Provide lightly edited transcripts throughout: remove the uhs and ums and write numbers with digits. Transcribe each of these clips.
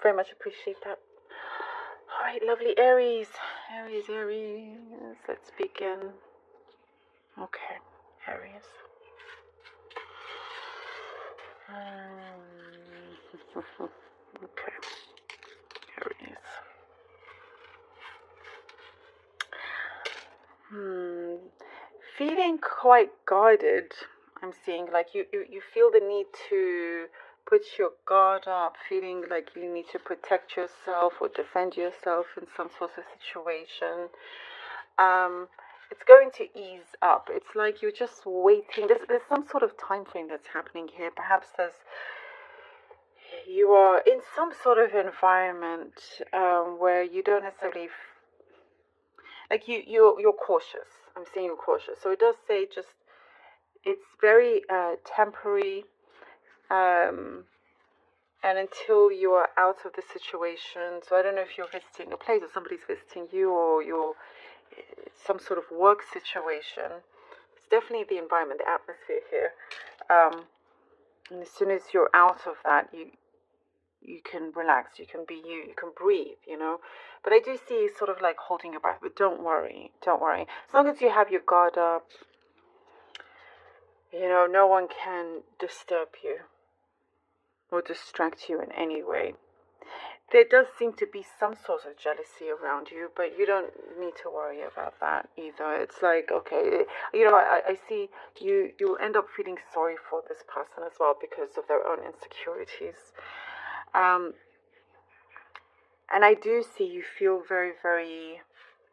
Very much appreciate that. All right, lovely Aries. Aries. Let's begin. Okay, Aries. Okay, Aries. Feeling quite guarded. I'm seeing like you feel the need to put your guard up, feeling like you need to protect yourself or defend yourself in some sort of situation. It's going to ease up. It's like you're just waiting. There's some sort of time frame that's happening here. Perhaps you are in some sort of environment where you don't necessarily like you're cautious. I'm saying you're cautious. So it does say just it's very temporary, and until you are out of the situation. So I don't know if you're visiting a place or somebody's visiting you, or you're some sort of work situation. It's definitely the environment, the atmosphere here. And as soon as you're out of that, you can relax, you can be you can breathe, But I do see sort of like holding your breath, but don't worry. As long as you have your guard up, no one can disturb you or distract you in any way. There does seem to be some sort of jealousy around you, but you don't need to worry about that either. It's like, okay, I see you'll end up feeling sorry for this person as well because of their own insecurities. And I do see you feel very, very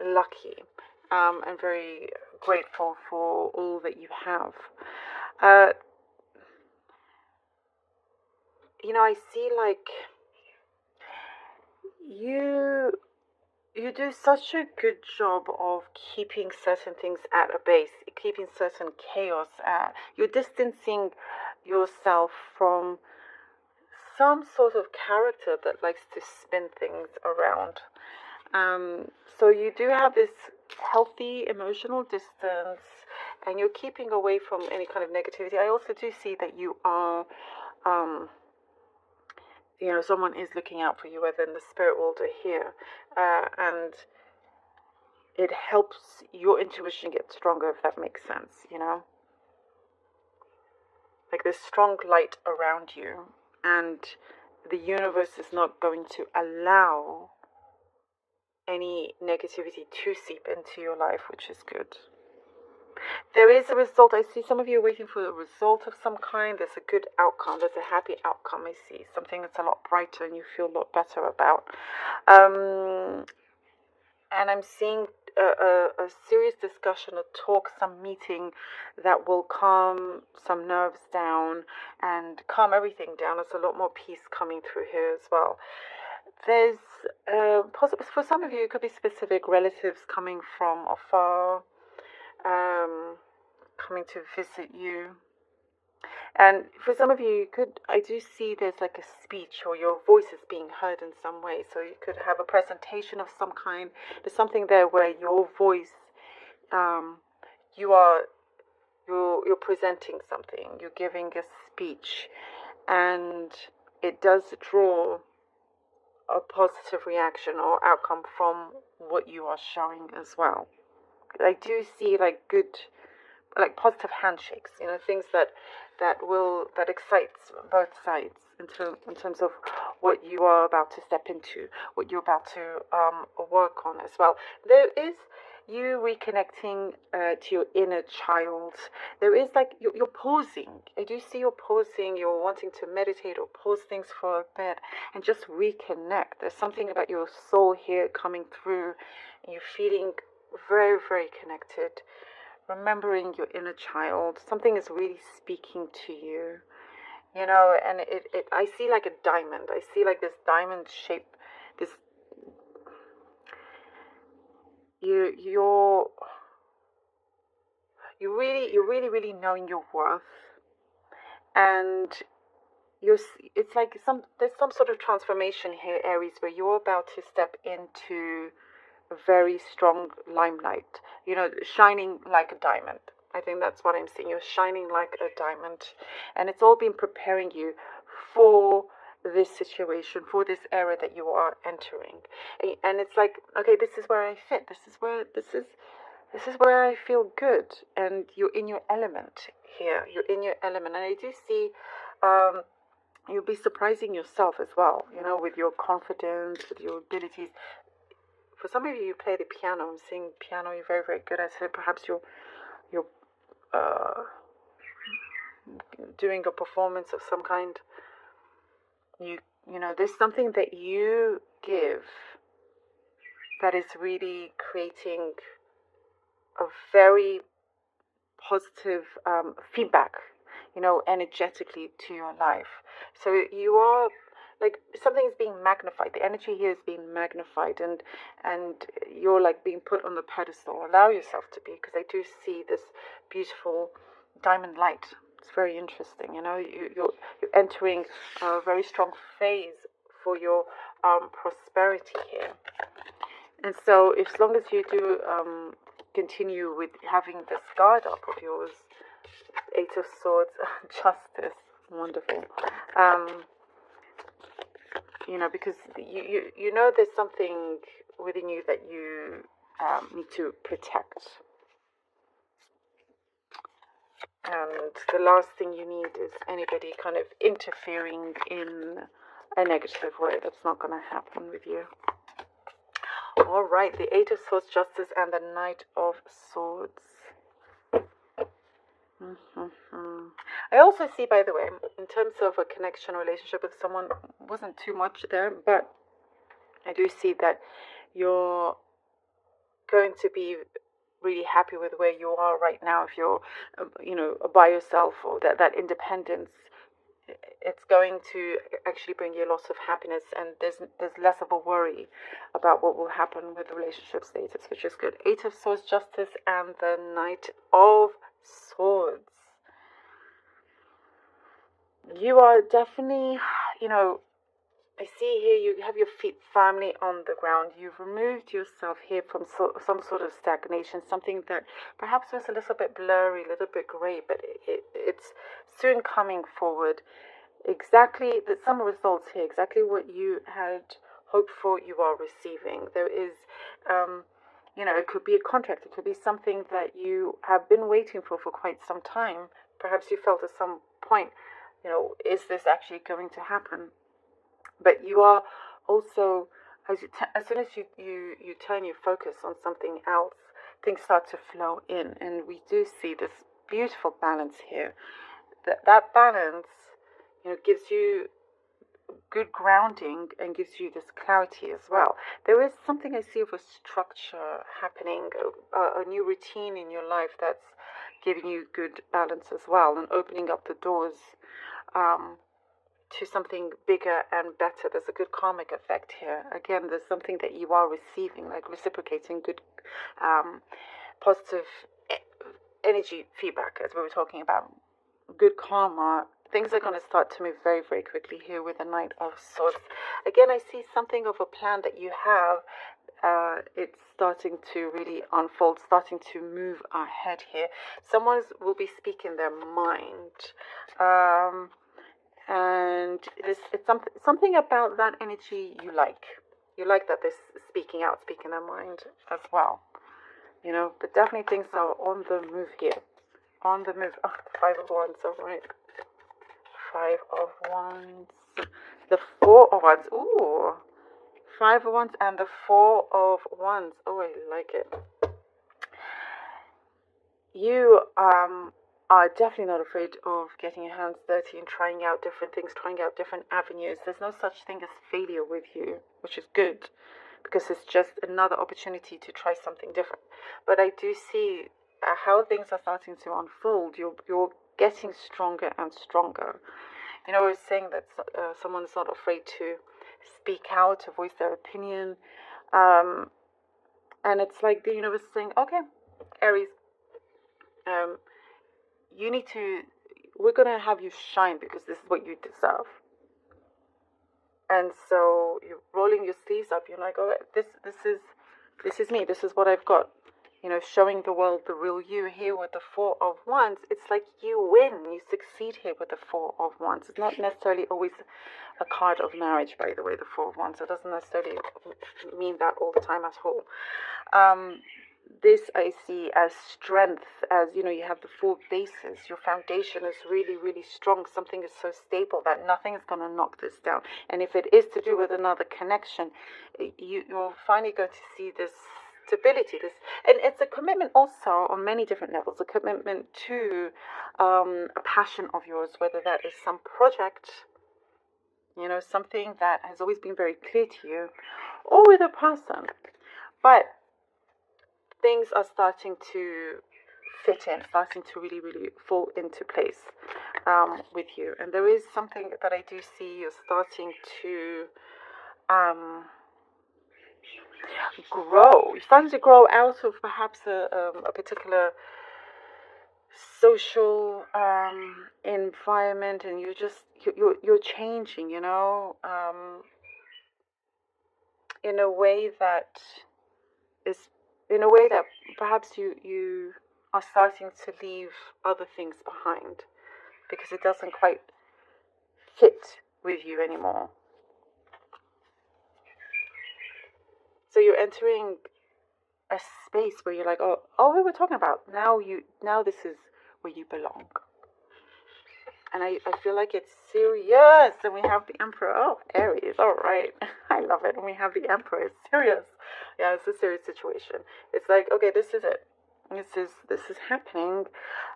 lucky, and very grateful for all that you have. I see like you do such a good job of keeping certain things at a base, keeping certain chaos at. You're distancing yourself from some sort of character that likes to spin things around. So you do have this healthy emotional distance, and you're keeping away from any kind of negativity. I also do see that you are, someone is looking out for you, whether in the spirit world or here, and it helps your intuition get stronger, if that makes sense, Like there's strong light around you, and the universe is not going to allow any negativity to seep into your life, which is good. There is a result. I see some of you are waiting for a result of some kind. There's a good outcome. There's a happy outcome. I see something that's a lot brighter and you feel a lot better about. And I'm seeing a serious discussion, a talk, some meeting that will calm some nerves down and calm everything down. There's a lot more peace coming through here as well. There's for some of you, it could be specific relatives coming from afar, coming to visit you. And for some of you, I do see there's like a speech or your voice is being heard in some way. So you could have a presentation of some kind. There's something there where your voice, you're presenting something. You're giving a speech, and it does draw a positive reaction or outcome from what you are showing as well. I do see like positive handshakes, things that excites both sides in terms of what you are about to step into, what you're about to work on as well. There is you reconnecting to your inner child. There is like you're pausing. I do see you're pausing. You're wanting to meditate or pause things for a bit and just reconnect. There's something about your soul here coming through, and you're feeling very, very connected. Remembering your inner child, something is really speaking to you, and I see like a diamond. I see like this diamond shape. This you're really knowing your worth, and it's like there's some sort of transformation here, Aries, where you're about to step into a very strong limelight, shining like a diamond. I think that's what I'm seeing. You're shining like a diamond, and it's all been preparing you for this situation, for this era that you are entering. And it's like, okay, this is where I fit. This is where I feel good, and you're in your element here. You're in your element, and I do see. You'll be surprising yourself as well, with your confidence, with your abilities. For some of you, you play the piano. I'm seeing piano. You're very, very good at it. Perhaps you're doing a performance of some kind. There's something that you give that is really creating a very positive feedback, energetically to your life. So you are like, something is being magnified. The energy here is being magnified, and you're like being put on the pedestal. Allow yourself to be, because I do see this beautiful diamond light. It's very interesting. You're entering a very strong phase for your prosperity here. And so, as long as you do continue with having this guard up of yours, Eight of Swords, Justice, wonderful. Because you know there's something within you that you need to protect. And the last thing you need is anybody kind of interfering in a negative way. That's not going to happen with you. All right, the Eight of Swords, Justice, and the Knight of Swords. I also see, by the way, in terms of a connection, relationship with someone, wasn't too much there, but I do see that you're going to be really happy with where you are right now. If you're, by yourself, or that independence, it's going to actually bring you lots of happiness, and there's less of a worry about what will happen with the relationship status, which is good. Eight of Swords, Justice, and the Knight of Swords. You are definitely, I see here you have your feet firmly on the ground. You've removed yourself here from some sort of stagnation, something that perhaps was a little bit blurry, a little bit grey, but it's soon coming forward. Exactly, there's some results here, exactly what you had hoped for, you are receiving. There is, it could be a contract, it could be something that you have been waiting for quite some time. Perhaps you felt at some point, is this actually going to happen? But you are also, as soon as you turn your focus on something else, things start to flow in, and we do see this beautiful balance here. That balance, gives you good grounding and gives you this clarity as well. There is something I see of a structure happening, a new routine in your life that's giving you good balance as well, and opening up the doors to something bigger and better. There's a good karmic effect here. Again, there's something that you are receiving, like reciprocating good positive energy feedback, as we were talking about. Good karma. Things are going to start to move very, very quickly here with the Knight of Swords. Again, I see something of a plan that you have. It's starting to really unfold, starting to move ahead here. Someone will be speaking their mind. And it's something about that energy you like. You like that they're speaking out, speaking their mind as well. But definitely things are on the move here. On the move. Oh, the Five of Wands, all right. Five of Wands. The Four of Wands. Ooh. Five of Wands and the Four of Wands. Oh, I like it. You are definitely not afraid of getting your hands dirty and trying out different things, trying out different avenues. There's no such thing as failure with you, which is good, because it's just another opportunity to try something different. But I do see how things are starting to unfold. You're getting stronger and stronger. I was saying that someone is not afraid to speak out, to voice their opinion. And it's like the universe saying, okay, Aries, we're going to have you shine, because this is what you deserve. And so you're rolling your sleeves up. You're like, oh, this is me. This is what I've got. showing the world the real you. Here with the Four of Wands, it's like you win, you succeed here with the Four of Wands. It's not necessarily always a card of marriage, by the way, the Four of Wands. It doesn't necessarily mean that all the time at all. This I see as strength, as you have the four bases. Your foundation is really, really strong. Something is so stable that nothing is going to knock this down. And if it is to do with another connection, you're finally going to see this stability. And it's a commitment also on many different levels. A commitment to a passion of yours, whether that is some project, something that has always been very clear to you, or with a person. But things are starting to fit in, starting to really, really fall into place with you. And there is something that I do see you're starting to grow. You're starting to grow out of perhaps a particular social environment, and you're changing, in a way that perhaps you are starting to leave other things behind because it doesn't quite fit with you anymore. So you're entering a space where you're like, oh, we were talking about now this is where you belong. And I feel like it's serious. And we have the Emperor. Oh, Aries. All right. I love it. And we have the Emperor. It's serious. Yeah, it's a serious situation. It's like, okay, this is it. This is happening.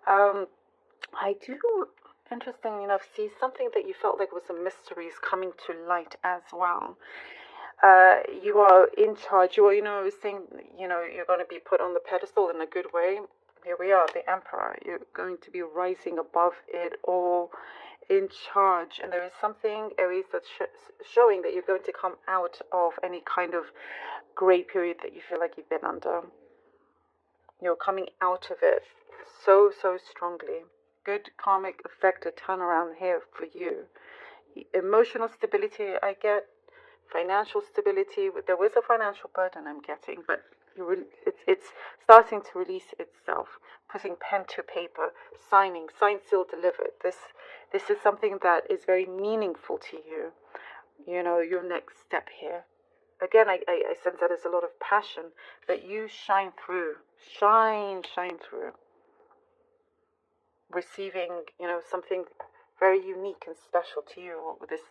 I do, interesting enough, see something that you felt like was a mystery is coming to light as well. You are in charge. I was saying, you're going to be put on the pedestal in a good way. Here we are, the Emperor. You're going to be rising above it all, in charge. And there is something, Aries, that's showing that you're going to come out of any kind of grey period that you feel like you've been under. You're coming out of it so strongly. Good karmic effect, a turnaround here for you. Emotional stability, I get. Financial stability. There was a financial burden I'm getting, but it's starting to release itself. Putting pen to paper, signing, signed, sealed, delivered. This is something that is very meaningful to you. Your next step here. Again, I sense that there's a lot of passion, but you shine through. Shine through. Receiving, something very unique and special to you. This